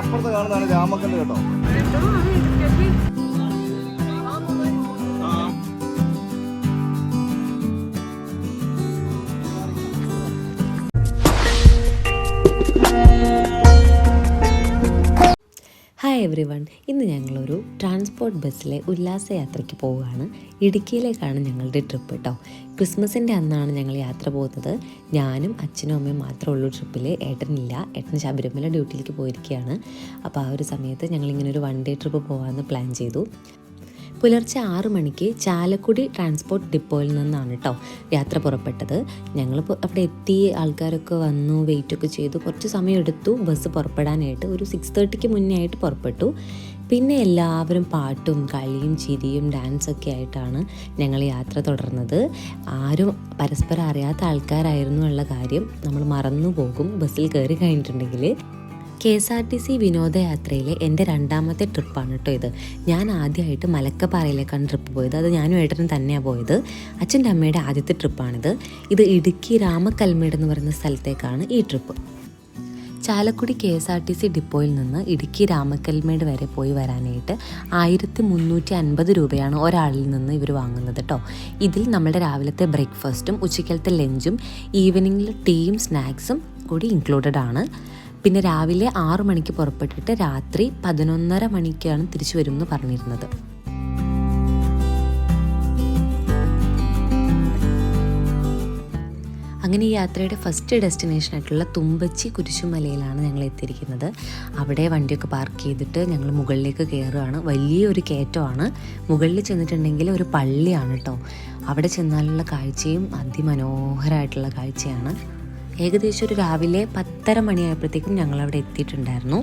അപ്പുറത്ത് കാണുന്നതാണ് രാമക്കല്ല് കേട്ടോ. ഹായ് എവ്രി വൺ, ഇന്ന് ഞങ്ങളൊരു ട്രാൻസ്പോർട്ട് ബസ്സിലെ ഉല്ലാസയാത്രയ്ക്ക് പോവുകയാണ്. ഇടുക്കിയിലേക്കാണ് ഞങ്ങളുടെ ട്രിപ്പ് കേട്ടോ. ക്രിസ്മസിൻ്റെ അന്നാണ് ഞങ്ങൾ യാത്ര പോകുന്നത്. ഞാനും അച്ഛനും അമ്മയും മാത്രമേ ഉള്ളൂ ട്രിപ്പിൽ. ഏട്ടനില്ല, ഏട്ടൻ ശബരിമല ഡ്യൂട്ടിയിലേക്ക് പോയിരിക്കുകയാണ്. അപ്പോൾ ആ ഒരു സമയത്ത് ഞങ്ങളിങ്ങനെ ഒരു 1 ഡേ ട്രിപ്പ് പോകാമെന്ന് പ്ലാൻ ചെയ്തു. പുലർച്ചെ 6 മണിക്ക് ചാലക്കുടി ട്രാൻസ്പോർട്ട് ഡിപ്പോയിൽ നിന്നാണ് കേട്ടോ യാത്ര പുറപ്പെട്ടത്. ഞങ്ങൾ അവിടെ എത്തി, ആൾക്കാരൊക്കെ വന്നു, വെയിറ്റൊക്കെ ചെയ്തു. കുറച്ച് സമയം എടുത്തു ബസ് പുറപ്പെടാനായിട്ട്. ഒരു 6:30 മുന്നേ ആയിട്ട് പുറപ്പെട്ടു. പിന്നെ എല്ലാവരും പാട്ടും കളിയും ചിരിയും ഡാൻസൊക്കെ ആയിട്ടാണ് ഞങ്ങൾ യാത്ര തുടർന്നത്. ആരും പരസ്പരം അറിയാത്ത ആൾക്കാരായിരുന്നു ഉള്ള കാര്യം നമ്മൾ മറന്നു പോകും ബസ്സിൽ കയറി കഴിഞ്ഞിട്ടുണ്ടെങ്കിൽ. KSRTC വിനോദയാത്രയിലെ എൻ്റെ 2ാമത്തെ ട്രിപ്പാണ് കേട്ടോ ഇത്. ഞാൻ ആദ്യമായിട്ട് മലക്കപ്പാറയിലേക്കാണ് ട്രിപ്പ് പോയത്. അത് ഞാനും ഏട്ടനും തന്നെയാണ് പോയത്. അച്ഛൻ്റെ അമ്മയുടെ ആദ്യത്തെ ട്രിപ്പാണിത്. ഇത് ഇടുക്കി രാമക്കൽമേട് എന്ന് പറയുന്ന സ്ഥലത്തേക്കാണ് ഈ ട്രിപ്പ്. ചാലക്കുടി KSRTC ഡിപ്പോയിൽ നിന്ന് ഇടുക്കി രാമക്കൽമേട് വരെ പോയി വരാനായിട്ട് 1350 രൂപയാണ് ഒരാളിൽ നിന്ന് ഇവർ വാങ്ങുന്നത് കേട്ടോ. ഇതിൽ നമ്മുടെ രാവിലത്തെ ബ്രേക്ക്ഫാസ്റ്റും ഉച്ചക്കലത്തെ ലഞ്ചും ഈവനിങ്ങിൽ ടീയും സ്നാക്സും കൂടി ഇൻക്ലൂഡഡ് ആണ്. പിന്നെ രാവിലെ 6 മണിക്ക് പുറപ്പെട്ടിട്ട് രാത്രി 11:30 മണിക്കാണ് തിരിച്ചു വരുമെന്ന് പറഞ്ഞിരുന്നത്. അങ്ങനെ ഈ യാത്രയുടെ ഫസ്റ്റ് ഡെസ്റ്റിനേഷനായിട്ടുള്ള തുമ്പച്ചി കുരിശുമലയിലാണ് ഞങ്ങൾ എത്തിയിരിക്കുന്നത്. അവിടെ വണ്ടിയൊക്കെ പാർക്ക് ചെയ്തിട്ട് ഞങ്ങൾ മുകളിലേക്ക് കയറുകയാണ്. വലിയൊരു കയറ്റമാണ്. മുകളിൽ ചെന്നിട്ടുണ്ടെങ്കിൽ ഒരു പള്ളിയാണ് കേട്ടോ. അവിടെ ചെന്നാലുള്ള കാഴ്ചയും അതിമനോഹരമായിട്ടുള്ള കാഴ്ചയാണ്. ഏകദേശം ഒരു രാവിലെ 10:30 മണിയായപ്പോഴത്തേക്കും ഞങ്ങളവിടെ എത്തിയിട്ടുണ്ടായിരുന്നു.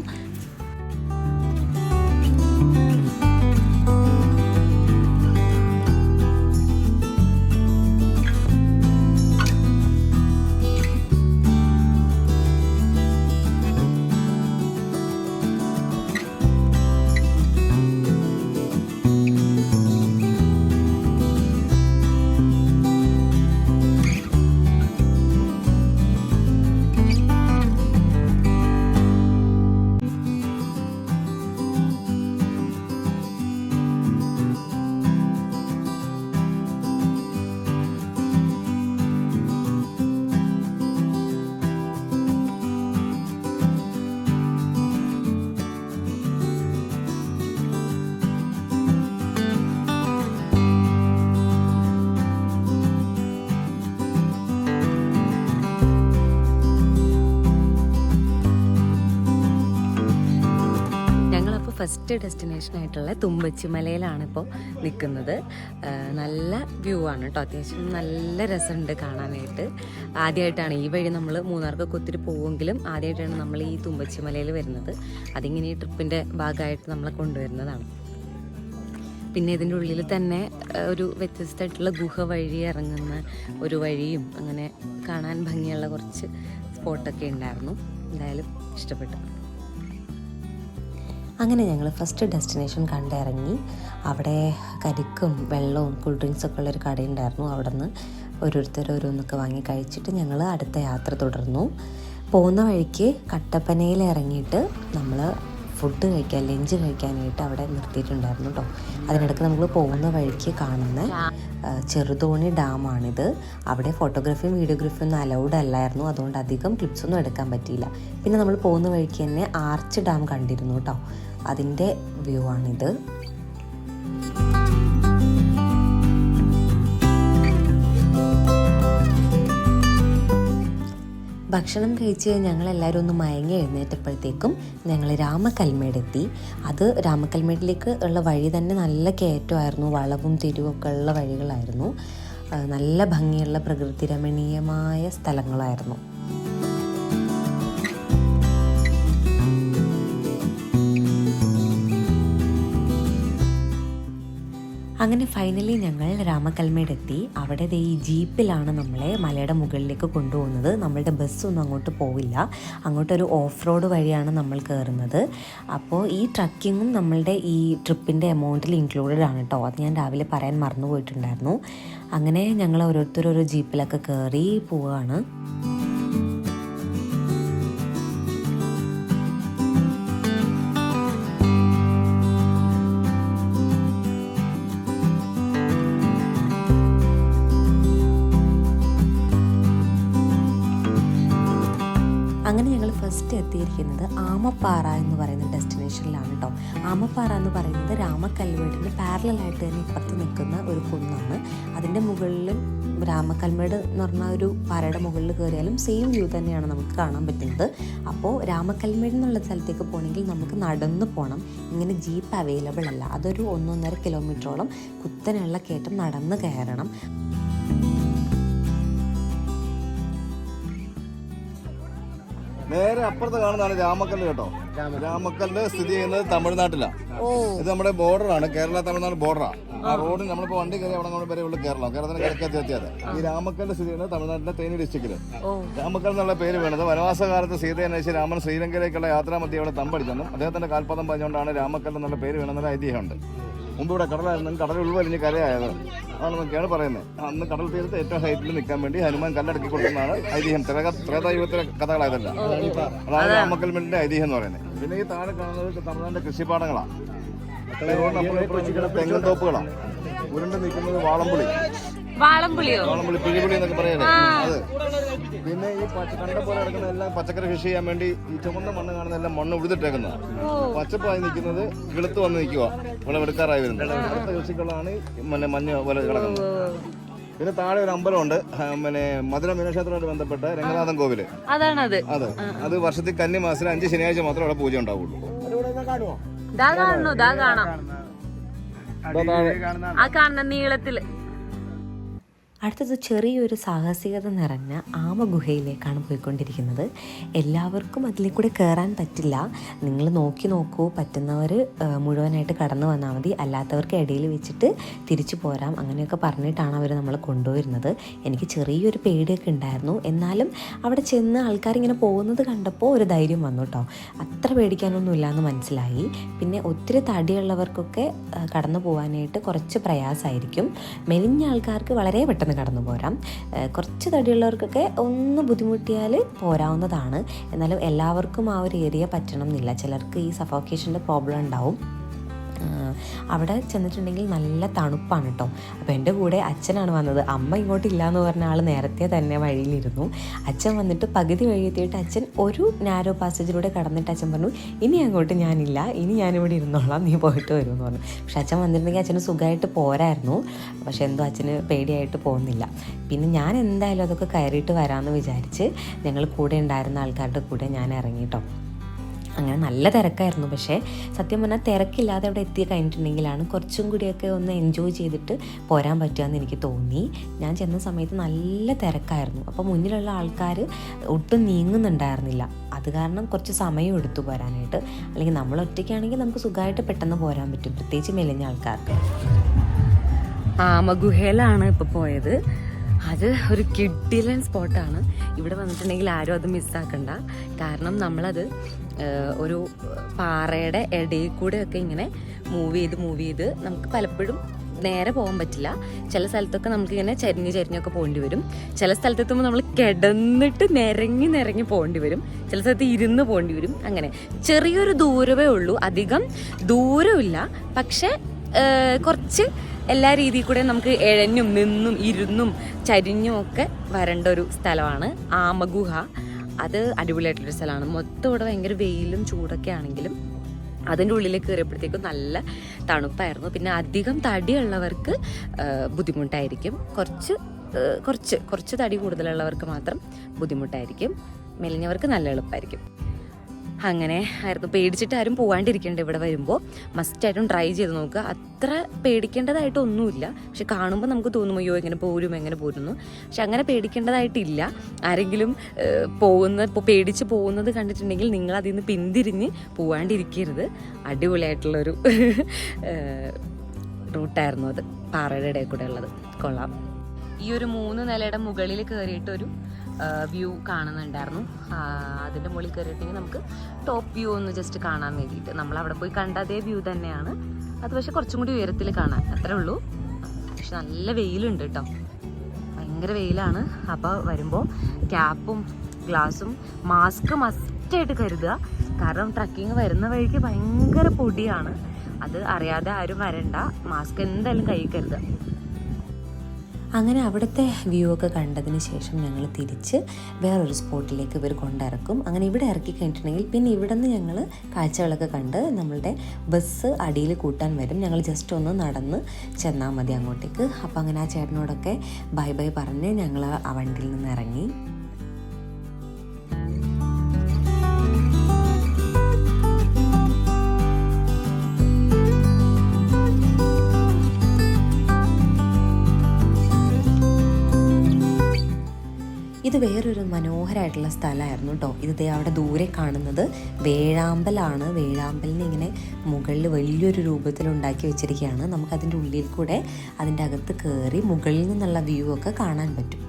ഫസ്റ്റ് ഡെസ്റ്റിനേഷനായിട്ടുള്ള തുമ്പച്ചി മലയിലാണ് ഇപ്പോൾ നിൽക്കുന്നത്. നല്ല വ്യൂ ആണ് കേട്ടോ. അത്യാവശ്യം നല്ല രസമുണ്ട് കാണാനായിട്ട്. ആദ്യമായിട്ടാണ് ഈ വഴി നമ്മൾ മൂന്നാർക്കൊക്കെ ഒത്തിരി പോകുമെങ്കിലും ആദ്യമായിട്ടാണ് നമ്മൾ ഈ തുമ്പച്ചി മലയിൽ വരുന്നത്. അതിങ്ങനെ ഈ ട്രിപ്പിൻ്റെ ഭാഗമായിട്ട് നമ്മളെ കൊണ്ടുവരുന്നതാണ്. പിന്നെ ഇതിൻ്റെ ഉള്ളിൽ തന്നെ ഒരു വ്യത്യസ്തമായിട്ടുള്ള ഗുഹ വഴി ഇറങ്ങുന്ന ഒരു വഴിയും അങ്ങനെ കാണാൻ ഭംഗിയുള്ള കുറച്ച് സ്പോട്ടൊക്കെ ഉണ്ടായിരുന്നു. എന്തായാലും ഇഷ്ടപ്പെട്ടു. അങ്ങനെ ഞങ്ങൾ ഫസ്റ്റ് ഡെസ്റ്റിനേഷൻ കണ്ടിറങ്ങി. അവിടെ കരിക്കും വെള്ളവും കൂൾ ഡ്രിങ്ക്സൊക്കെ ഉള്ളൊരു കടയുണ്ടായിരുന്നു. അവിടെ നിന്ന് ഓരോന്നൊക്കെ വാങ്ങി കഴിച്ചിട്ട് ഞങ്ങൾ അടുത്ത യാത്ര തുടർന്നു. പോകുന്ന വഴിക്ക് കട്ടപ്പനയിൽ ഇറങ്ങിയിട്ട് നമ്മൾ ഫുഡ് കഴിക്കാൻ, ലഞ്ച് കഴിക്കാനായിട്ട് അവിടെ നിർത്തിയിട്ടുണ്ടായിരുന്നു കേട്ടോ. അതിനിടയ്ക്ക് നമ്മൾ പോകുന്ന വഴിക്ക് കാണുന്ന ചെറുതോണി ഡാമാണിത്. അവിടെ ഫോട്ടോഗ്രാഫിയും വീഡിയോഗ്രാഫിയും ഒന്നും അലൗഡ് അല്ലായിരുന്നു. അതുകൊണ്ട് അധികം ക്ലിപ്സൊന്നും എടുക്കാൻ പറ്റിയില്ല. പിന്നെ നമ്മൾ പോകുന്ന വഴിക്ക് തന്നെ ആർച്ച് ഡാം കണ്ടിരുന്നു കേട്ടോ. അതിൻ്റെ വ്യൂ ആണിത്. ഭക്ഷണം കഴിച്ച് ഞങ്ങളെല്ലാവരും ഒന്ന് മയങ്ങി എഴുന്നേറ്റപ്പോഴത്തേക്കും ഞങ്ങൾ രാമക്കൽമേടെത്തി. അത് രാമക്കൽമേടിലേക്ക് ഉള്ള വഴി തന്നെ നല്ല കയറ്റമായിരുന്നു. വളവും തിരിവൊക്കെ ഉള്ള വഴികളായിരുന്നു. നല്ല ഭംഗിയുള്ള പ്രകൃതി രമണീയമായ സ്ഥലങ്ങളായിരുന്നു. അങ്ങനെ ഫൈനലി ഞങ്ങൾ രാമക്കൽമേടെത്തി. അവിടെ ഈ ജീപ്പിലാണ് നമ്മളെ മലയുടെ മുകളിലേക്ക് കൊണ്ടുപോകുന്നത്. നമ്മളുടെ ബസ്സൊന്നും അങ്ങോട്ട് പോവില്ല. അങ്ങോട്ടൊരു ഓഫ് റോഡ് വഴിയാണ് നമ്മൾ കയറുന്നത്. അപ്പോൾ ഈ ട്രക്കിങ്ങും നമ്മളുടെ ഈ ട്രിപ്പിൻ്റെ എമൗണ്ടിൽ ഇൻക്ലൂഡഡ് ആണ് കേട്ടോ. അത് ഞാൻ രാവിലെ പറയാൻ മറന്നു പോയിട്ടുണ്ടായിരുന്നു. അങ്ങനെ ഞങ്ങൾ ഓരോരുത്തരോരോ ജീപ്പിലൊക്കെ കയറി പോവുകയാണ്. ഫസ്റ്റ് എത്തിയിരിക്കുന്നത് ആമപ്പാറ എന്ന് പറയുന്ന ഡെസ്റ്റിനേഷനിലാണ് കേട്ടോ. ആമപ്പാറ എന്ന് പറയുന്നത് രാമക്കൽമേടിന് പാരലായിട്ട് തന്നെ ഇപ്പുറത്ത് നിൽക്കുന്ന ഒരു കുന്നാണ്. അതിൻ്റെ മുകളിലും രാമക്കൽമേട് എന്ന് പറഞ്ഞ ഒരു പാറയുടെ മുകളിൽ കയറിയാലും സെയിം വ്യൂ തന്നെയാണ് നമുക്ക് കാണാൻ പറ്റുന്നത്. അപ്പോൾ രാമക്കൽമേട് എന്നുള്ള സ്ഥലത്തേക്ക് പോകണമെങ്കിൽ നമുക്ക് നടന്ന് പോകണം. ഇങ്ങനെ ജീപ്പ് അവൈലബിൾ അല്ല. അതൊരു 1.5 കിലോമീറ്ററോളം കുത്തനെയുള്ള കയറ്റം നടന്ന് കയറണം. നേരെ അപ്പുറത്ത് കാണുന്നതാണ് രാമക്കല്ല് കേട്ടോ. രാമക്കല്ല് സ്ഥിതി ചെയ്യുന്നത് തമിഴ്നാട്ടിലാണ്. ഇത് നമ്മുടെ ബോർഡറാണ്, കേരള തമിഴ്നാട് ബോർഡറാണ്. ആ റോഡ് നമ്മളിപ്പോ വണ്ടി കയറി അവിടെ വരെ ഉള്ള കേരളത്തിന് കിഴക്കത്തി എത്തിയത്. ഈ രാമക്കല്ല് സ്ഥിതി ചെയ്യുന്നത് തമിഴ്നാട്ടിലെ തേനി ഡിസ്ട്രിക്റ്റില്. രാമക്കൽ എന്നുള്ള പേര് വീണത് വനവാസകാലത്ത് സീതയെ അന്വേഷിച്ച് രാമൻ ശ്രീലങ്കയിലേക്കുള്ള യാത്രാമധ്യേ അവിടെ തമ്പടിച്ചെന്നും അദ്ദേഹത്തിന്റെ കാൽപാദം പറഞ്ഞുകൊണ്ടാണ് രാമക്കൽ എന്നുള്ള പേര് വീണെന്നൊരു ഐതിഹ്യമുണ്ട്. മുമ്പ് ഇവിടെ കടലായിരുന്നു, കടൽ ഉൾവലിഞ്ഞ് കരയായത് ആണെന്നൊക്കെയാണ് പറയുന്നത്. അന്ന് കടൽ തീരത്ത് ഏറ്റവും ഹൈറ്റിൽ നിൽക്കാൻ വേണ്ടി ഹനുമാൻ കല്ലടക്കി കൊടുക്കുന്നതാണ് ഐതിഹ്യം. ത്രേതായുഗത്തിലെ കഥകളായതല്ല. അതാണ് രാമക്കൽമേടിന്റെ ഐതിഹ്യം എന്ന് പറയുന്നത്. പിന്നെ ഈ താഴെ കാണുന്നത് തമിഴ്നാടിന്റെ കൃഷിപ്പാടങ്ങളാണ്. തെങ്ങൻ തോപ്പുകളാണ്. ഉരുണ്ട് നിൽക്കുന്നത് വാളംപുളി, പിഴിപുളി എന്നൊക്കെ പറയുന്നത് അത്. പിന്നെ ഈ കണ്ട പോലെ കിടക്കുന്ന എല്ലാം പച്ചക്കറി കൃഷി ചെയ്യാൻ വേണ്ടി ഈ ചുമന്ന മണ്ണ് കാണുന്ന എല്ലാം മണ്ണ് ഉഴുതിട്ടേക്കുന്നത്. പച്ചപ്പായി നിൽക്കുന്നത് കിളുത്ത് വന്ന് നിൽക്കുക, വിളവെടുക്കാറായി വരുന്നത്. അടുത്ത കൃഷികളാണ് മഞ്ഞ പോലെ കിടക്കുന്നത്. പിന്നെ താഴെ ഒരു അമ്പലമുണ്ട്, പിന്നെ മധുര മീനക്ഷേത്രമായിട്ട് ബന്ധപ്പെട്ട രംഗനാഥൻ കോവില്. അത് വർഷത്തിൽ കന്നിമാസത്തിൽ 5 ശനിയാഴ്ച മാത്രമേ അവിടെ പൂജ ഉണ്ടാവുള്ളൂ. നീളത്തില് അടുത്തത് ചെറിയൊരു സാഹസികത നിറഞ്ഞ ആമഗുഹയിലേക്കാണ് പോയിക്കൊണ്ടിരിക്കുന്നത്. എല്ലാവർക്കും അതിലേക്ക് കൂടെ കയറാൻ പറ്റില്ല. നിങ്ങൾ നോക്കൂ, പറ്റുന്നവർ മുഴുവനായിട്ട് കടന്നു വന്നാൽ മതി, അല്ലാത്തവർക്ക് ഇടയിൽ വെച്ചിട്ട് തിരിച്ചു പോരാം. അങ്ങനെയൊക്കെ പറഞ്ഞിട്ടാണ് അവർ നമ്മളെ കൊണ്ടുവരുന്നത്. എനിക്ക് ചെറിയൊരു പേടിയൊക്കെ ഉണ്ടായിരുന്നു. എന്നാലും അവിടെ ചെന്ന് ആൾക്കാരിങ്ങനെ പോകുന്നത് കണ്ടപ്പോൾ ഒരു ധൈര്യം വന്നു കേട്ടോ. അത്ര പേടിക്കാനൊന്നും ഇല്ലയെന്ന് മനസ്സിലായി. പിന്നെ ഒത്തിരി തടിയുള്ളവർക്കൊക്കെ കടന്നു പോകാനായിട്ട് കുറച്ച് പ്രയാസമായിരിക്കും. മെലിഞ്ഞ ആൾക്കാർക്ക് വളരെ പെട്ടെന്ന് കടന്നു പോരാം. കുറച്ച് തടിയുള്ളവർക്കൊക്കെ ഒന്ന് ബുദ്ധിമുട്ടിയാൽ പോരാവുന്നതാണ്. എന്നാലും എല്ലാവർക്കും ആ ഒരു ഏരിയ പറ്റണം എന്നില്ല. ചിലർക്ക് ഈ സഫോക്കേഷൻ്റെ പ്രോബ്ലം ഉണ്ടാവും. അവിടെ ചെന്നിട്ടുണ്ടെങ്കിൽ നല്ല തണുപ്പാണ് കേട്ടോ. അപ്പോൾ എൻ്റെ കൂടെ അച്ഛനാണ് വന്നത്. അമ്മ ഇങ്ങോട്ടില്ല എന്ന് പറഞ്ഞ ആൾ നേരത്തെ തന്നെ വഴിയിലിരുന്നു. അച്ഛൻ വന്നിട്ട് പകുതി വഴി എത്തിയിട്ട് അച്ഛൻ ഒരു നാരോ പാസേജിലൂടെ കടന്നിട്ട് അച്ഛൻ പറഞ്ഞു, ഇനി അങ്ങോട്ട് ഞാനില്ല, ഇനി ഞാനിവിടെ ഇരുന്നോളാം, നീ പോയിട്ട് വരുമെന്ന് പറഞ്ഞു. പക്ഷെ അച്ഛൻ വന്നിട്ടുണ്ടെങ്കിൽ അച്ഛന് സുഖമായിട്ട് പോരായിരുന്നു. പക്ഷെ എന്തോ അച്ഛന് പേടിയായിട്ട് പോകുന്നില്ല. പിന്നെ ഞാൻ എന്തായാലും അതൊക്കെ കയറിയിട്ട് വരാമെന്ന് വിചാരിച്ച് ഞങ്ങൾ കൂടെ ഉണ്ടായിരുന്ന ആൾക്കാരുടെ കൂടെ ഞാൻ ഇറങ്ങി കേട്ടോ. അങ്ങനെ നല്ല തിരക്കായിരുന്നു. പക്ഷേ സത്യം പറഞ്ഞാൽ തിരക്കില്ലാതെ അവിടെ എത്തി കഴിഞ്ഞിട്ടുണ്ടെങ്കിലാണ് കുറച്ചും കൂടിയൊക്കെ ഒന്ന് എൻജോയ് ചെയ്തിട്ട് പോരാൻ പറ്റുകയെന്ന് എനിക്ക് തോന്നി. ഞാൻ ചെന്ന സമയത്ത് നല്ല തിരക്കായിരുന്നു. അപ്പോൾ മുന്നിലുള്ള ആൾക്കാർ ഒട്ടും നീങ്ങുന്നുണ്ടായിരുന്നില്ല. അത് കാരണം കുറച്ച് സമയം എടുത്തു പോരാനായിട്ട്. അല്ലെങ്കിൽ നമ്മൾ ഒറ്റയ്ക്കാണെങ്കിൽ നമുക്ക് സുഖമായിട്ട് പെട്ടെന്ന് പോരാൻ പറ്റും, പ്രത്യേകിച്ച് മെലിഞ്ഞ ആൾക്കാർക്ക്. ആമഗുഹയിലാണ് ഇപ്പോൾ പോയത്. അത് ഒരു കിഡിലൻ സ്പോട്ടാണ്. ഇവിടെ വന്നിട്ടുണ്ടെങ്കിൽ ആരും അത് മിസ്സാക്കണ്ട. കാരണം നമ്മളത് ഒരു പാറയുടെ ഇടയിൽ കൂടെയൊക്കെ ഇങ്ങനെ മൂവ് ചെയ്ത് നമുക്ക് പലപ്പോഴും നേരെ പോകാൻ പറ്റില്ല. ചില സ്ഥലത്തൊക്കെ നമുക്കിങ്ങനെ ചരിഞ്ഞൊക്കെ പോകേണ്ടി വരും. ചില സ്ഥലത്തെത്തുമ്പോൾ നമ്മൾ കിടന്നിട്ട് നിരങ്ങി പോകേണ്ടി വരും. ചില സ്ഥലത്ത് ഇരുന്ന് പോകേണ്ടി വരും. അങ്ങനെ ചെറിയൊരു ദൂരമേ ഉള്ളൂ, അധികം ദൂരമില്ല. പക്ഷെ കുറച്ച് എല്ലാ രീതിയിൽ കൂടെ നമുക്ക് എഴഞ്ഞും നിന്നും ഇരുന്നും ചരിഞ്ഞും ഒക്കെ വരേണ്ട ഒരു സ്ഥലമാണ് ആമഗുഹ. അത് അടിപൊളിയായിട്ടുള്ളൊരു സ്ഥലമാണ്. മൊത്തം ഇവിടെ ഭയങ്കര വെയിലും ചൂടൊക്കെ ആണെങ്കിലും അതിൻ്റെ ഉള്ളിലേക്ക് കയറിയപ്പോഴത്തേക്കും നല്ല തണുപ്പായിരുന്നു. പിന്നെ അധികം തടിയുള്ളവർക്ക് ബുദ്ധിമുട്ടായിരിക്കും. കുറച്ച് തടി കൂടുതലുള്ളവർക്ക് മാത്രം ബുദ്ധിമുട്ടായിരിക്കും. മെലിഞ്ഞവർക്ക് നല്ല എളുപ്പമായിരിക്കും. അങ്ങനെ ആയിരുന്നു. പേടിച്ചിട്ട് ആരും പോകാണ്ടിരിക്കേണ്ട. ഇവിടെ വരുമ്പോൾ മസ്റ്റായിട്ടും ട്രൈ ചെയ്ത് നോക്കുക. അത്ര പേടിക്കേണ്ടതായിട്ടൊന്നുമില്ല. പക്ഷെ കാണുമ്പോൾ നമുക്ക് തോന്നും, അയ്യോ എങ്ങനെ പോരുന്നു. പക്ഷെ അങ്ങനെ പേടിക്കേണ്ടതായിട്ടില്ല. ആരെങ്കിലും പേടിച്ച് പോകുന്നത് കണ്ടിട്ടുണ്ടെങ്കിൽ നിങ്ങൾ അതിൽ നിന്ന് പിന്തിരിഞ്ഞ് പോകാണ്ടിരിക്കരുത്. അടിപൊളിയായിട്ടുള്ളൊരു റൂട്ടായിരുന്നു അത്, പാറയുടെ ഇടയിൽ കൂടെ ഉള്ളത്. കൊള്ളാം. ഈ ഒരു 3 നിലയുടെ മുകളിൽ കയറിയിട്ടൊരു വ്യൂ കാണുന്നുണ്ടായിരുന്നു. അതിൻ്റെ മുകളിൽ കയറിയിട്ടുണ്ടെങ്കിൽ നമുക്ക് ടോപ്പ് വ്യൂ ഒന്ന് ജസ്റ്റ് കാണാൻ വേണ്ടിയിട്ട്. നമ്മൾ അവിടെ പോയി കണ്ട അതേ വ്യൂ തന്നെയാണ് അത്, പക്ഷെ കുറച്ചും കൂടി ഉയരത്തിൽ കാണാൻ, അത്രേ ഉള്ളൂ. പക്ഷെ നല്ല വെയിലുണ്ട് കേട്ടോ, ഭയങ്കര വെയിലാണ്. അപ്പോൾ വരുമ്പോൾ ക്യാപ്പും ഗ്ലാസും മാസ്ക് മസ്റ്റായിട്ട് കരുതുക. കാരണം ട്രക്കിങ് വരുന്ന വഴിക്ക് ഭയങ്കര പൊടിയാണ്. അത് അറിയാതെ ആരും വരണ്ട. മാസ്ക് എന്തായാലും കൈ കരുതുക. അങ്ങനെ അവിടുത്തെ വ്യൂ ഒക്കെ കണ്ടതിന് ശേഷം ഞങ്ങൾ തിരിച്ച് വേറൊരു സ്പോട്ടിലേക്ക് ഇവർ കൊണ്ടിറക്കും. അങ്ങനെ ഇവിടെ ഇറക്കി കഴിഞ്ഞിട്ടുണ്ടെങ്കിൽ പിന്നെ ഇവിടെ നിന്ന് ഞങ്ങൾ കാഴ്ചകളൊക്കെ കണ്ട് നമ്മളുടെ ബസ് അടിയിൽ കൂട്ടാൻ വരും. ഞങ്ങൾ ജസ്റ്റ് ഒന്ന് നടന്ന് ചെന്നാൽ മതി അങ്ങോട്ടേക്ക്. അപ്പോൾ അങ്ങനെ ആ ചേട്ടനോടൊക്കെ ബൈ ബൈ പറഞ്ഞ് ഞങ്ങൾ ആ വണ്ടിയിൽ നിന്ന് ഇറങ്ങി. ഇത് വേറൊരു മനോഹരമായിട്ടുള്ള സ്ഥലമായിരുന്നു കേട്ടോ. ഇത് അവിടെ ദൂരെ കാണുന്നത് വേഴാമ്പലാണ്. വേഴാമ്പലിനെ ഇങ്ങനെ മുകളിൽ വലിയൊരു രൂപത്തിൽ ഉണ്ടാക്കി വെച്ചിരിക്കുകയാണ്. നമുക്കതിൻ്റെ ഉള്ളിൽ കൂടെ അതിൻ്റെ അകത്ത് കയറി മുകളിൽ നിന്നുള്ള വ്യൂ ഒക്കെ കാണാൻ പറ്റും.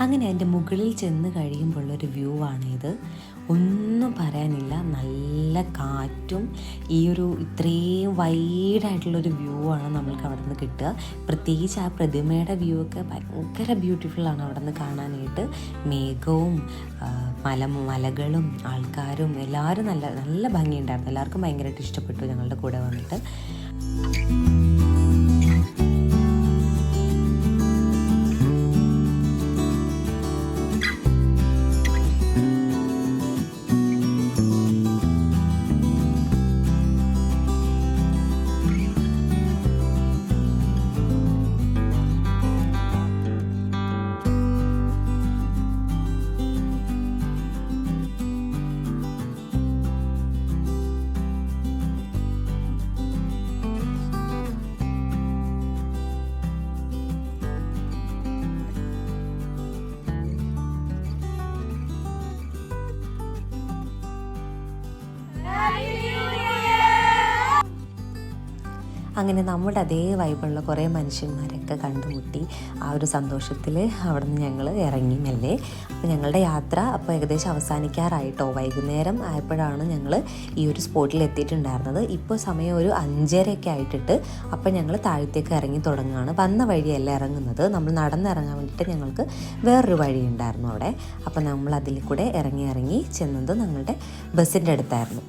അങ്ങനെ അതിൻ്റെ മുകളിൽ ചെന്ന് കഴിയുമ്പോഴുള്ളൊരു വ്യൂ ആണിത്. ഒന്നും പറയാനില്ല. നല്ല കാറ്റും ഈ ഒരു ഇത്രയും വൈഡായിട്ടുള്ളൊരു വ്യൂ ആണ് നമ്മൾക്ക് അവിടെ നിന്ന് കിട്ടുക. പ്രത്യേകിച്ച് ആ പ്രതിമയുടെ വ്യൂ ഒക്കെ ഭയങ്കര ബ്യൂട്ടിഫുള്ളാണ് അവിടെ നിന്ന് കാണാനായിട്ട്. മേഘവും മലകളും ആൾക്കാരും എല്ലാവരും നല്ല നല്ല ഭംഗിയുണ്ടായിരുന്നു. എല്ലാവർക്കും ഭയങ്കരമായിട്ട് ഇഷ്ടപ്പെട്ടു ഞങ്ങളുടെ കൂടെ വന്നിട്ട്. അങ്ങനെ നമ്മുടെ അതേ വൈബുള്ള കുറേ മനുഷ്യന്മാരൊക്കെ കണ്ടുമുട്ടി. ആ ഒരു സന്തോഷത്തിൽ അവിടെ നിന്ന് ഞങ്ങൾ ഇറങ്ങി മെല്ലെ. അപ്പോൾ ഞങ്ങളുടെ യാത്ര അപ്പോൾ ഏകദേശം അവസാനിക്കാറായിട്ടോ. വൈകുന്നേരം ആയപ്പോഴാണ് ഞങ്ങൾ ഈ ഒരു സ്പോട്ടിൽ എത്തിയിട്ടുണ്ടായിരുന്നത്. ഇപ്പോൾ സമയം ഒരു 5:30 ആയിട്ടിട്ട്. അപ്പോൾ ഞങ്ങൾ താഴത്തേക്ക് ഇറങ്ങി തുടങ്ങുകയാണ്. വന്ന വഴിയല്ല ഇറങ്ങുന്നത്, നമ്മൾ നടന്നിറങ്ങാൻ വേണ്ടിയിട്ട് ഞങ്ങൾക്ക് വേറൊരു വഴി ഉണ്ടായിരുന്നു അവിടെ. അപ്പോൾ നമ്മൾ അതിൽ കൂടെ ഇറങ്ങി ചെന്നത് ഞങ്ങളുടെ ബസ്സിൻ്റെ അടുത്തായിരുന്നു.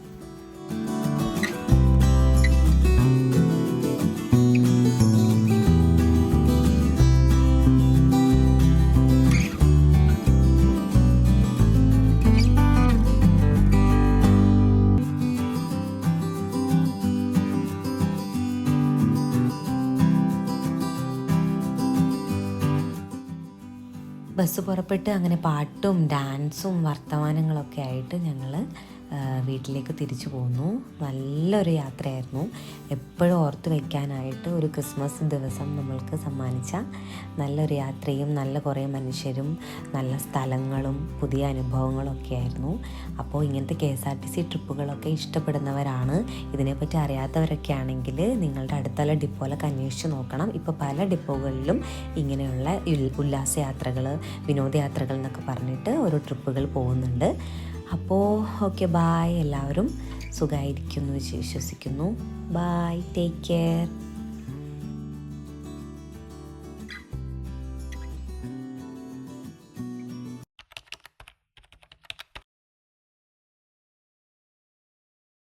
ബസ് പുറപ്പെട്ട് അങ്ങനെ പാട്ടും ഡാൻസും വർത്തമാനങ്ങളൊക്കെ ആയിട്ട് ഞങ്ങൾ വീട്ടിലേക്ക് തിരിച്ചു പോന്നു. നല്ലൊരു യാത്രയായിരുന്നു. എപ്പോഴും ഓർത്ത് വയ്ക്കാനായിട്ട് ഒരു ക്രിസ്മസ് ദിവസം നമ്മൾക്ക് സമ്മാനിച്ച നല്ലൊരു യാത്രയും നല്ല കുറേ മനുഷ്യരും നല്ല സ്ഥലങ്ങളും പുതിയ അനുഭവങ്ങളൊക്കെ ആയിരുന്നു. അപ്പോൾ ഇങ്ങനത്തെ KSRTC ട്രിപ്പുകളൊക്കെ ഇഷ്ടപ്പെടുന്നവരാണ്, ഇതിനെപ്പറ്റി അറിയാത്തവരൊക്കെ ആണെങ്കിൽ നിങ്ങളുടെ അടുത്തുള്ള ഡിപ്പോയിലൊക്കെ അന്വേഷിച്ച് നോക്കണം. ഇപ്പോൾ പല ഡിപ്പോകളിലും ഇങ്ങനെയുള്ള ഉല്ലാസയാത്രകൾ, വിനോദയാത്രകൾ എന്നൊക്കെ പറഞ്ഞിട്ട് ഓരോ ട്രിപ്പുകൾ പോകുന്നുണ്ട്. അപ്പോൾ ഓക്കെ, ബായ്. എല്ലാവരും സുഖമായിരിക്കുന്നു വിശ്വസിക്കുന്നു. Bye, take care.